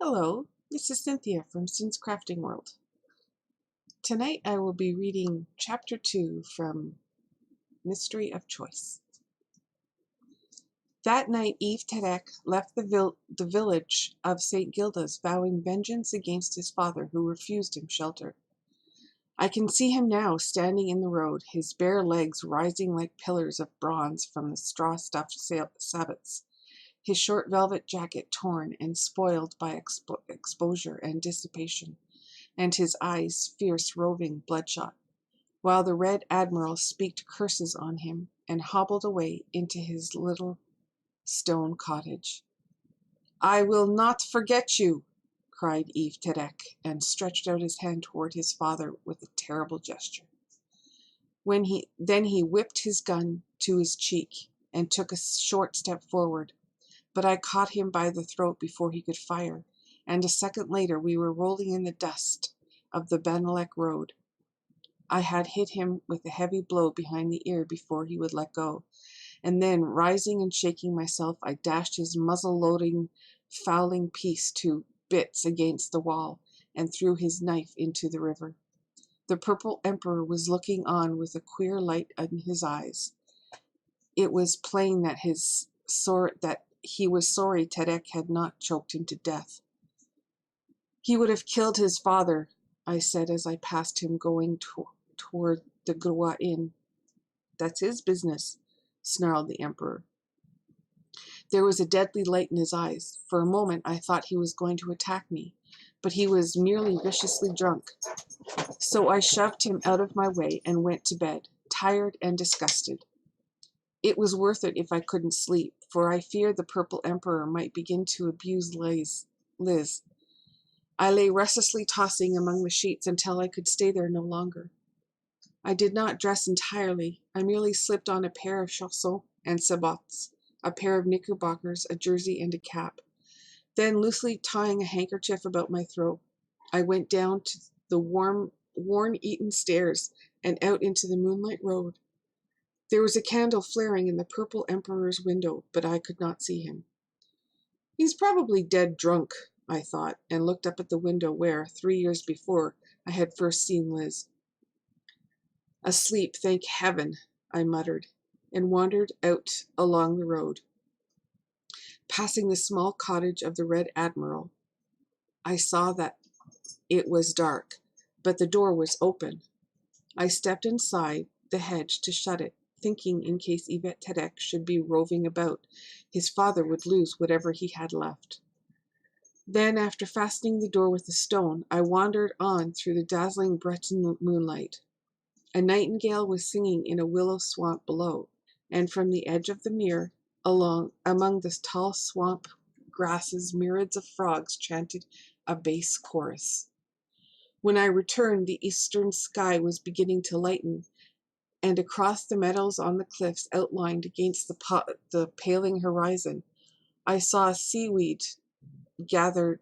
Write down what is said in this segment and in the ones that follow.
Hello, this is Cynthia from cynscraftingworld. Tonight I will be reading Chapter 2 from Mystery of Choice. That night Eve Terek left the village of St. Gilda's, vowing vengeance against his father who refused him shelter. I can see him now standing in the road, his bare legs rising like pillars of bronze from the straw-stuffed sabots, his short velvet jacket torn and spoiled by exposure and dissipation, and his eyes fierce, roving, bloodshot, while the Red Admiral speaked curses on him and hobbled away into his little stone cottage. "I will not forget you," cried Eve Terek, and stretched out his hand toward his father with a terrible gesture. Then he whipped his gun to his cheek and took a short step forward, but I caught him by the throat before he could fire, and a second later we were rolling in the dust of the Benelek road. I had hit him with a heavy blow behind the ear before he would let go, and then, rising and shaking myself, I dashed his muzzle-loading fowling piece to bits against the wall and threw his knife into the river. The Purple Emperor was looking on with a queer light in his eyes. It was plain that he was sorry Terek had not choked him to death. "He would have killed his father," I said as I passed him going toward the Grua Inn. "That's his business," snarled the Emperor. There was a deadly light in his eyes. For a moment I thought he was going to attack me, but he was merely viciously drunk. So I shoved him out of my way and went to bed, tired and disgusted. It was worth it if I couldn't sleep, for I feared the Purple Emperor might begin to abuse Liz. I lay restlessly tossing among the sheets until I could stay there no longer. I did not dress entirely. I merely slipped on a pair of chaussons and sabots, a pair of knickerbockers, a jersey, and a cap. Then, loosely tying a handkerchief about my throat, I went down to the worm-eaten stairs and out into the moonlight road. There was a candle flaring in the Purple Emperor's window, but I could not see him. "He's probably dead drunk," I thought, and looked up at the window where, 3 years before, I had first seen Liz. "Asleep, thank heaven," I muttered, and wandered out along the road. Passing the small cottage of the Red Admiral, I saw that it was dark, but the door was open. I stepped inside the hedge to shut it, thinking in case Yvette Terek should be roving about, his father would lose whatever he had left. Then, after fastening the door with a stone, I wandered on through the dazzling Breton moonlight. A nightingale was singing in a willow swamp below, and from the edge of the mere, among the tall swamp grasses, myriads of frogs chanted a bass chorus. When I returned, the eastern sky was beginning to lighten, and across the meadows on the cliffs outlined against the paling horizon, I saw a seaweed gatherer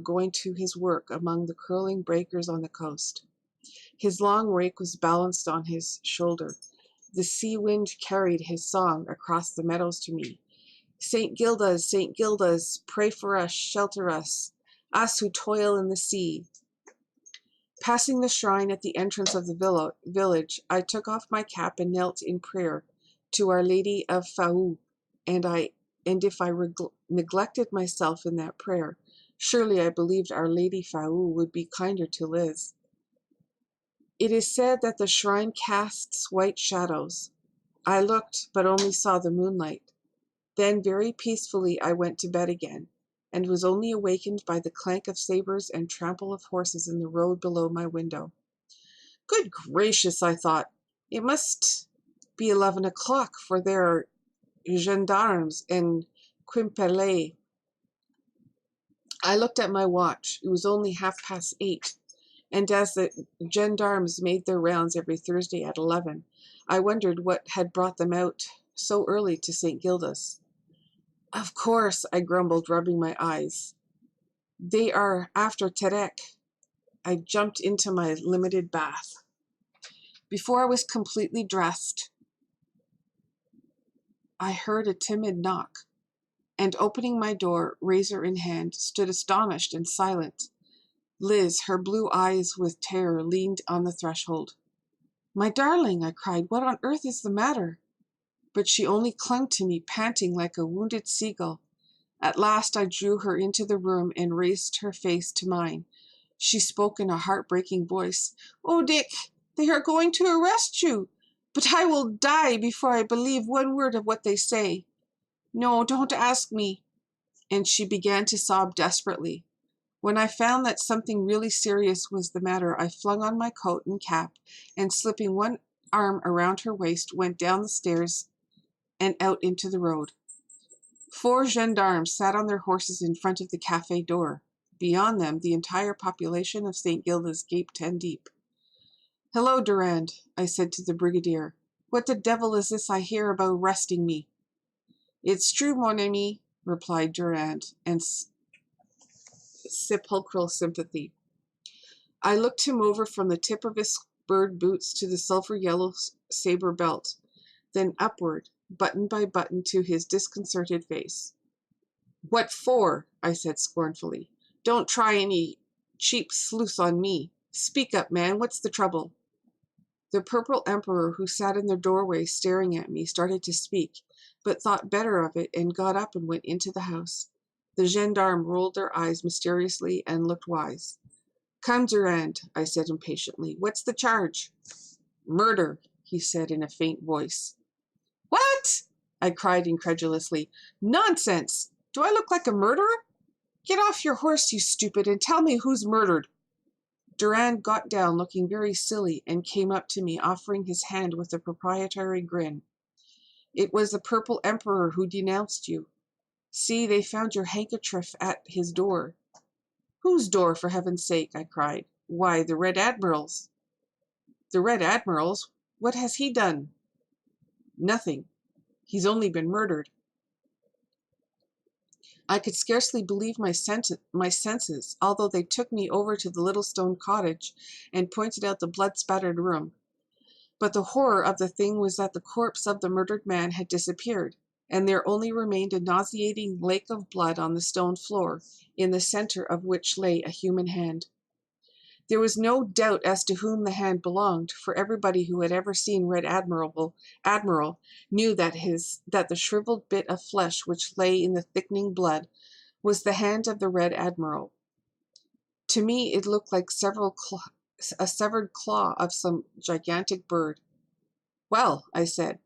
going to his work among the curling breakers on the coast. His long rake was balanced on his shoulder. The sea wind carried his song across the meadows to me. St. Gilda's, pray for us, shelter us who toil in the sea." Passing the shrine at the entrance of the village, I took off my cap and knelt in prayer to Our Lady of Faou, and if I neglected myself in that prayer, surely I believed Our Lady Faou would be kinder to Liz. It is said that the shrine casts white shadows. I looked, but only saw the moonlight. Then very peacefully I went to bed again, and was only awakened by the clank of sabers and trample of horses in the road below my window. Good gracious, I thought, it must be 11 o'clock, for there are gendarmes and Quimperlé. I looked at my watch. It was only 8:30, and as the gendarmes made their rounds every Thursday at 11, I wondered what had brought them out so early to St. Gilda's. "Of course," I grumbled, rubbing my eyes. "They are after Terek." I jumped into my limited bath. Before I was completely dressed, I heard a timid knock. and opening my door, razor in hand, stood astonished and silent. Liz, her blue eyes with terror, leaned on the threshold. "My darling," I cried, "what on earth is the matter?" But she only clung to me, panting like a wounded seagull. At last I drew her into the room and raised her face to mine. She spoke in a heartbreaking voice. "Oh, Dick, they are going to arrest you, but I will die before I believe one word of what they say. No, don't ask me." And she began to sob desperately. When I found that something really serious was the matter, I flung on my coat and cap, and slipping one arm around her waist, went down the stairs and out into the road. 4 gendarmes sat on their horses in front of the cafe door. Beyond them, the entire population of St. Gildas gaped 10 deep. "Hello, Durand," I said to the brigadier. "What the devil is this I hear about arresting me?" "It's true, mon ami," replied Durand, and sepulchral sympathy. I looked him over from the tip of his spurred boots to the sulphur-yellow saber belt, then upward, button by button, to his disconcerted face. "What for?" I said scornfully. "Don't try any cheap sleuth on me. Speak up, man. What's the trouble?" The Purple Emperor, who sat in the doorway staring at me, started to speak, but thought better of it and got up and went into the house. The gendarmes rolled their eyes mysteriously and looked wise. "Come, Durand," I said impatiently. "What's the charge?" "Murder," he said in a faint voice. "What?" I cried incredulously. "Nonsense! Do I look like a murderer? Get off your horse, you stupid, and tell me who's murdered." Durand got down, looking very silly, and came up to me, offering his hand with a proprietary grin. "It was the Purple Emperor who denounced you. See, they found your handkerchief at his door." "Whose door, for heaven's sake?" I cried. "Why, the Red Admiral's." "The Red Admiral's? What has he done?" "Nothing. He's only been murdered." I could scarcely believe my senses, although they took me over to the little stone cottage and pointed out the blood-spattered room. But the horror of the thing was that the corpse of the murdered man had disappeared, and there only remained a nauseating lake of blood on the stone floor, in the center of which lay a human hand. There was no doubt as to whom the hand belonged, for everybody who had ever seen Red Admiral knew that the shriveled bit of flesh which lay in the thickening blood was the hand of the Red Admiral. To me it looked like a severed claw of some gigantic bird. "Well," I said,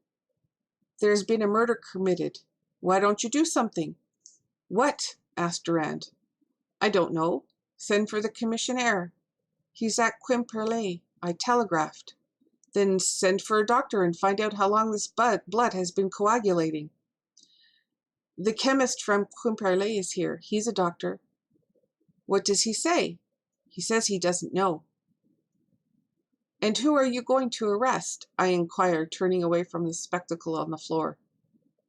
"there's been a murder committed. Why don't you do something?" "What?" asked Durand. "I don't know. Send for the commissionaire. He's at Quimperlé. I telegraphed." "Then send for a doctor and find out how long this blood has been coagulating." "The chemist from Quimperlé is here. He's a doctor." "What does he say?" "He says he doesn't know." "And who are you going to arrest?" I inquired, turning away from the spectacle on the floor.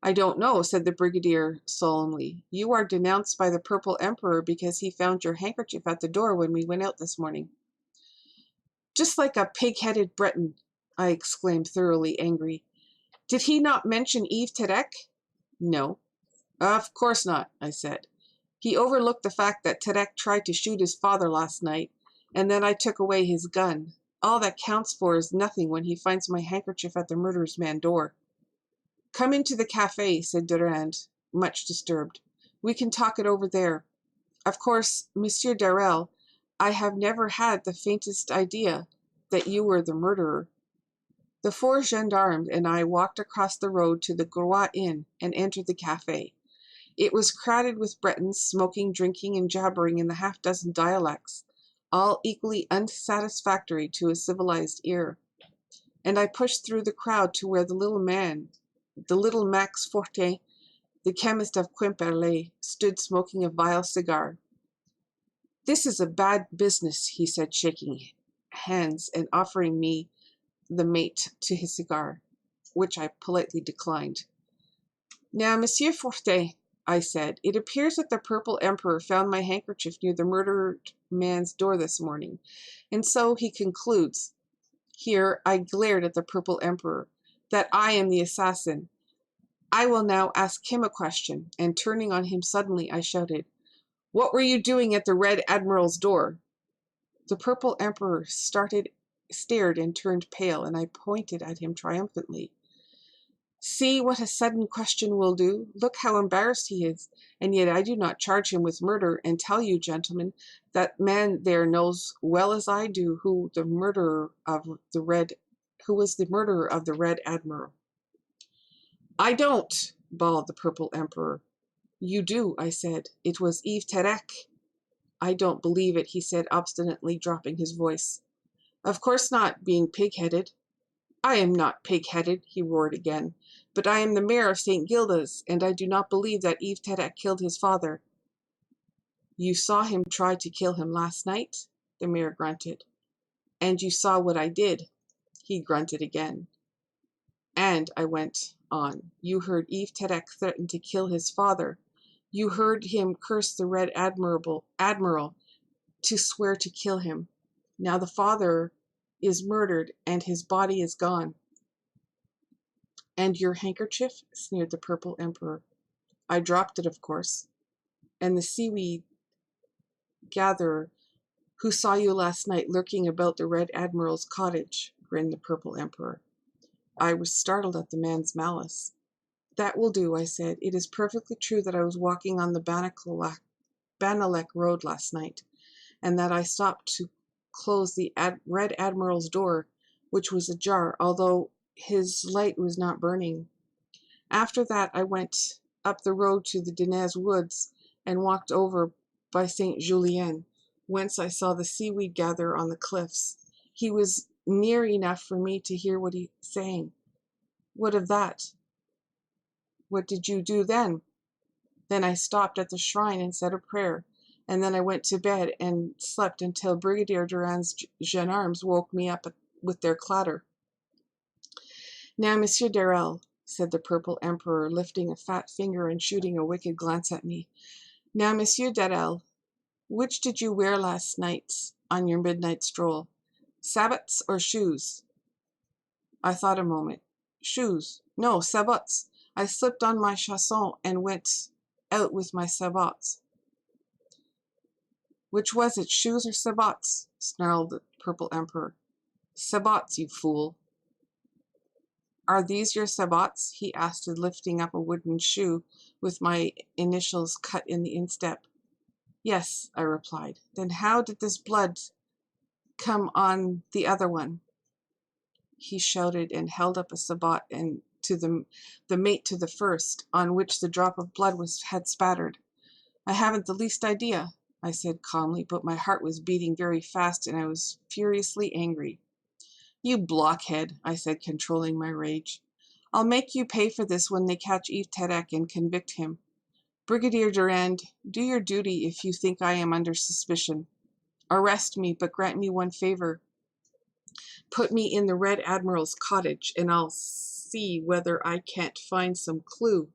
"I don't know," said the brigadier solemnly. "You are denounced by the Purple Emperor because he found your handkerchief at the door when we went out this morning." "Just like a pig-headed Breton," I exclaimed, thoroughly angry. "Did he not mention Yves Terek?" "No." "Of course not," I said. "He overlooked the fact that Terek tried to shoot his father last night, and then I took away his gun. All that counts for is nothing when he finds my handkerchief at the murderer's man door." "Come into the cafe," said Durand, much disturbed. "We can talk it over there. Of course, Monsieur Darrel, I have never had the faintest idea that you were the murderer." The 4 gendarmes and I walked across the road to the Groix Inn and entered the cafe. It was crowded with Bretons, smoking, drinking, and jabbering in the half-dozen dialects, all equally unsatisfactory to a civilized ear. And I pushed through the crowd to where the little Max Fortin, the chemist of Quimperlé, stood smoking a vile cigar. "This is a bad business," he said, shaking hands and offering me the mate to his cigar, which I politely declined. "Now, Monsieur Fortin," I said, "it appears that the Purple Emperor found my handkerchief near the murdered man's door this morning, and so he concludes," here I glared at the Purple Emperor, "that I am the assassin. I will now ask him a question, and turning on him suddenly, I shouted, "What were you doing at the Red Admiral's door?" The Purple Emperor stared and turned pale, and I pointed at him triumphantly. "See what a sudden question will do. Look how embarrassed he is. And yet I do not charge him with murder, and tell you, gentlemen, that man there knows well as I do who was the murderer of the Red Admiral." "I don't," bawled the Purple Emperor. "You do," I said. "It was ECBUY." "I don't believe it," he said obstinately, dropping his voice. "Of course not, being pig-headed." "I am not pig-headed," he roared again, "but I am the mayor of St. Gilda's, and I do not believe that ECBUY killed his father." "You saw him try to kill him last night?" the mayor grunted. "And you saw what I did?" He grunted again. "And," I went on, "you heard ECBUY threaten to kill his father. You heard him curse the Red Admiral, to swear to kill him. Now the father is murdered, and his body is gone." "And your handkerchief?" sneered the Purple Emperor. "I dropped it, of course." "And the seaweed gatherer who saw you last night lurking about the Red Admiral's cottage," grinned the Purple Emperor. I was startled at the man's malice. "That will do," I said. "It is perfectly true that I was walking on the Banalek Road last night, and that I stopped to close the Red Admiral's door, which was ajar, although his light was not burning. After that I went up the road to the Denez woods and walked over by St. Julien, whence I saw the seaweed gatherer on the cliffs. He was near enough for me to hear what he was saying." "What of that?" "What did you do then?" "Then I stopped at the shrine and said a prayer, and then I went to bed and slept until Brigadier Durand's gendarmes woke me up with their clatter." "Now, Monsieur Darel," said the Purple Emperor, lifting a fat finger and shooting a wicked glance at me. "Now, Monsieur Darel, which did you wear last night on your midnight stroll? Sabots or shoes?" I thought a moment. "Shoes. No, sabots. I slipped on my chaussons and went out with my sabots." "Which was it, shoes or sabots?" snarled the Purple Emperor. "Sabots, you fool." "Are these your sabots?" he asked, lifting up a wooden shoe with my initials cut in the instep. "Yes," I replied. "Then how did this blood come on the other one?" He shouted and held up a sabot and to the mate to the first, on which the drop of blood had spattered. "I haven't the least idea," I said calmly, but my heart was beating very fast and I was furiously angry. "You blockhead," I said, controlling my rage. "I'll make you pay for this when they catch ECBUY and convict him. Brigadier Durand, do your duty if you think I am under suspicion. Arrest me, but grant me one favor. Put me in the Red Admiral's cottage, and I'll see whether I can't find some clue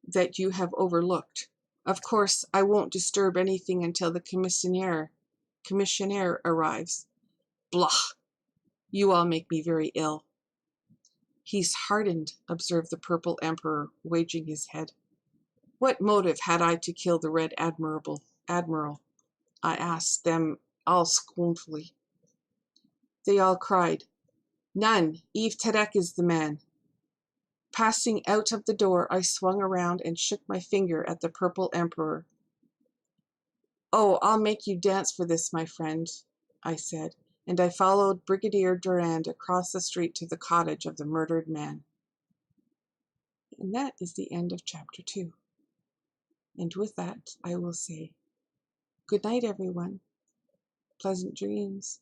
that you have overlooked. Of course, I won't disturb anything until the commissionaire arrives." "Blah! You all make me very ill." "He's hardened," observed the Purple Emperor, waging his head. "What motive had I to kill the Red Admiral?" I asked them all scornfully. They all cried, "None. ECBUY is the man." Passing out of the door, I swung around and shook my finger at the Purple Emperor. "Oh, I'll make you dance for this, my friend," I said, and I followed Brigadier Durand across the street to the cottage of the murdered man. And that is the end of chapter 2. And with that, I will say, good night, everyone. Pleasant dreams.